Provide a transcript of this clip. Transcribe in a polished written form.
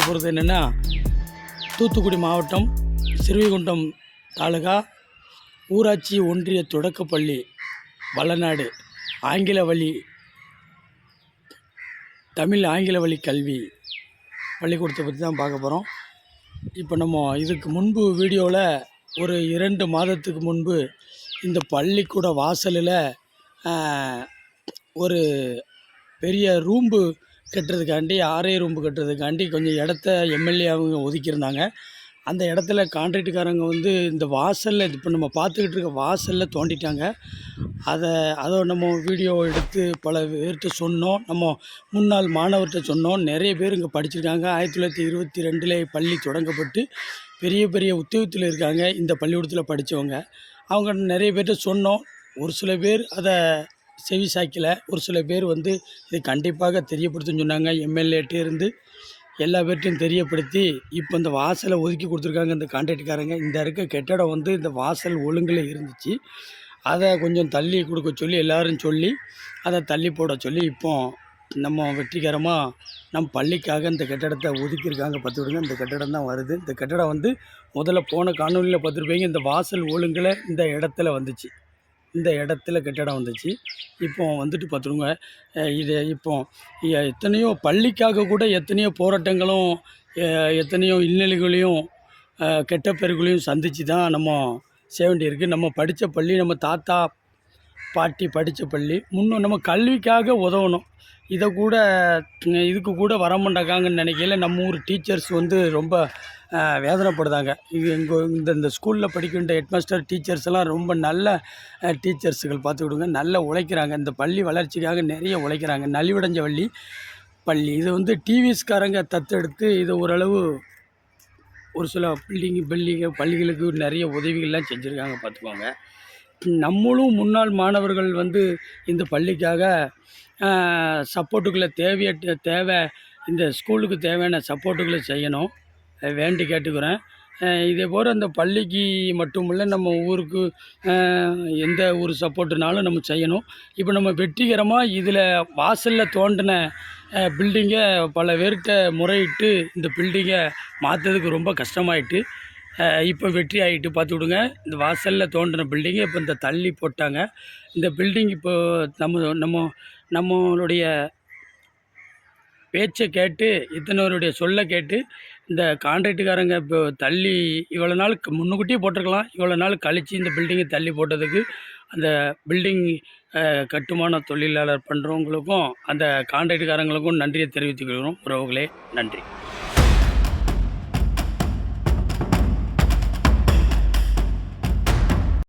போகிறது என்னென்னா, தூத்துக்குடி மாவட்டம் ஸ்ரீவைகுண்டம் தாலுகா ஊராட்சி ஒன்றிய தொடக்கப்பள்ளி வளநாடு ஆங்கில வழி தமிழ் ஆங்கில வழி கல்வி பள்ளிக்கூடத்தை பற்றி தான் பார்க்க போகிறோம். இப்போ நம்ம இதுக்கு முன்பு வீடியோவில் ஒரு 2 மாதத்துக்கு முன்பு இந்த பள்ளிக்கூட வாசலில் ஒரு பெரிய ரூம்பு கட்டுறதுக்காண்டி ரூம்பு கட்டுறதுக்காண்டி கொஞ்சம் இடத்த எம்எல்ஏ அவங்க ஒதுக்கியிருந்தாங்க. அந்த இடத்துல கான்ட்ராக்டுக்காரங்க வந்து இந்த வாசலில் இப்போ நம்ம பார்த்துக்கிட்டு இருக்க வாசலில் தோண்டிட்டாங்க. அதை நம்ம வீடியோ எடுத்து பல பேர்கிட்ட சொன்னோம். நம்ம முன்னாள் மாணவர்கிட்ட சொன்னோம். நிறைய பேர் இங்கே படிச்சிருக்காங்க. 1922 பள்ளி தொடங்கப்பட்டு பெரிய பெரிய உத்தியோகத்தில் இருக்காங்க. இந்த பள்ளிக்கூடத்தில் படித்தவங்க அவங்க நிறைய பேர்கிட்ட சொன்னோம். ஒரு சில பேர் அதை செவி சாய்க்கலை. ஒரு சில பேர் வந்து இது கண்டிப்பாக தெரியப்படுத்துன்னு சொன்னாங்க. எம்எல்ஏட்டே இருந்து எல்லா பேர்ட்டையும் தெரியப்படுத்தி இப்போ இந்த வாசலை ஒதுக்கி கொடுத்துருக்காங்க இந்த கான்ட்ராக்டுக்காரங்க. இந்த இருக்க கட்டடம் வந்து இந்த வாசல் ஒழுங்கில் இருந்துச்சு. அதை கொஞ்சம் தள்ளி கொடுக்க சொல்லி எல்லோரும் சொல்லி அதை தள்ளி போட சொல்லி இப்போ நம்ம வெற்றிகரமாக நம்ம பள்ளிக்காக இந்த கட்டடத்தை ஒதுக்கியிருக்காங்க. பார்த்துக்கிடுங்க, இந்த கட்டடம் தான் வருது. இந்த கட்டடம் வந்து முதல்ல போன காணொலியில் பார்த்துருப்பீங்க. இந்த வாசல் ஒழுங்கில் இந்த இடத்துல வந்துச்சு. இந்த இடத்துல கட்டடம் வந்துச்சு. இப்போ வந்துட்டு பார்த்துருங்க, இது இப்போ எத்தனையோ பள்ளிக்காக கூட எத்தனையோ போராட்டங்களும் எத்தனையோ இன்னல்களையும் கெட்ட பேர்களையும் சந்தித்து தான் நம்ம செய்ய வேண்டியிருக்கு. நம்ம படித்த பள்ளி, நம்ம தாத்தா பாட்டி படித்த பள்ளி, முன்னும் நம்ம கல்விக்காக உதவணும். இதுக்கு கூட வரமாட்டாங்கன்னு நினைக்கல. நம்ம ஊர் டீச்சர்ஸ் வந்து ரொம்ப வேதனைப்படுதாங்க. இது இந்த ஸ்கூலில் படிக்கின்ற ஹெட்மாஸ்டர் டீச்சர்ஸ் எல்லாம் ரொம்ப நல்ல டீச்சர்ஸுகள். பார்த்துக்கிடுங்க, நல்லா உழைக்கிறாங்க. இந்த பள்ளி வளர்ச்சிக்காக நிறைய உழைக்கிறாங்க. நலிவடைஞ்ச பள்ளி இது வந்து டிவிஎஸ்காரங்க தத்தெடுத்து இதை ஓரளவு ஒரு சில பள்ளிகளுக்கு நிறைய உதவிகள்லாம் செஞ்சுருக்காங்க. பார்த்துக்கோங்க, நம்மளும் முன்னாள் மாணவர்கள் வந்து இந்த பள்ளிக்காக சப்போர்ட்டுகளை தேவை இந்த ஸ்கூலுக்கு தேவையான சப்போர்ட்டுகளை செய்யணும் வேண்டி கேட்டுக்கிறேன். இதே போல் அந்த பள்ளிக்கு மட்டும் இல்லை, நம்ம ஊருக்கு எந்த ஒரு சப்போர்ட்டுனாலும் நம்ம செய்யணும். இப்போ நம்ம வெற்றிகரமாக இதில் வாசலில் தோண்டின பில்டிங்கை பல பேர்கிட்ட முறையிட்டு இந்த பில்டிங்கை மாற்றுறதுக்கு ரொம்ப கஷ்டமாயிட்டு இப்போ வெற்றி ஆகிட்டு. பார்த்துக்கிடுங்க, இந்த வாசலில் தோண்டின பில்டிங்கை இப்போ இந்த தள்ளி போட்டாங்க. இந்த பில்டிங் இப்போ நம்மளுடைய பேச்சை கேட்டு இத்தனைவருடைய சொல்ல கேட்டு இந்த கான்ட்ராக்டுக்காரங்க இப்போ தள்ளி இவ்வளோ நாள் முன்னுக்கூட்டியே போட்டிருக்கலாம். இவ்வளோ நாள் கழித்து இந்த பில்டிங்கை தள்ளி போட்டதுக்கு அந்த பில்டிங் கட்டுமான தொழிலாளர் பண்ணுறவங்களுக்கும் அந்த கான்ட்ராக்டுக்காரங்களுக்கும் நன்றியை தெரிவித்துக்கிறோம். உறவுகளே, நன்றி.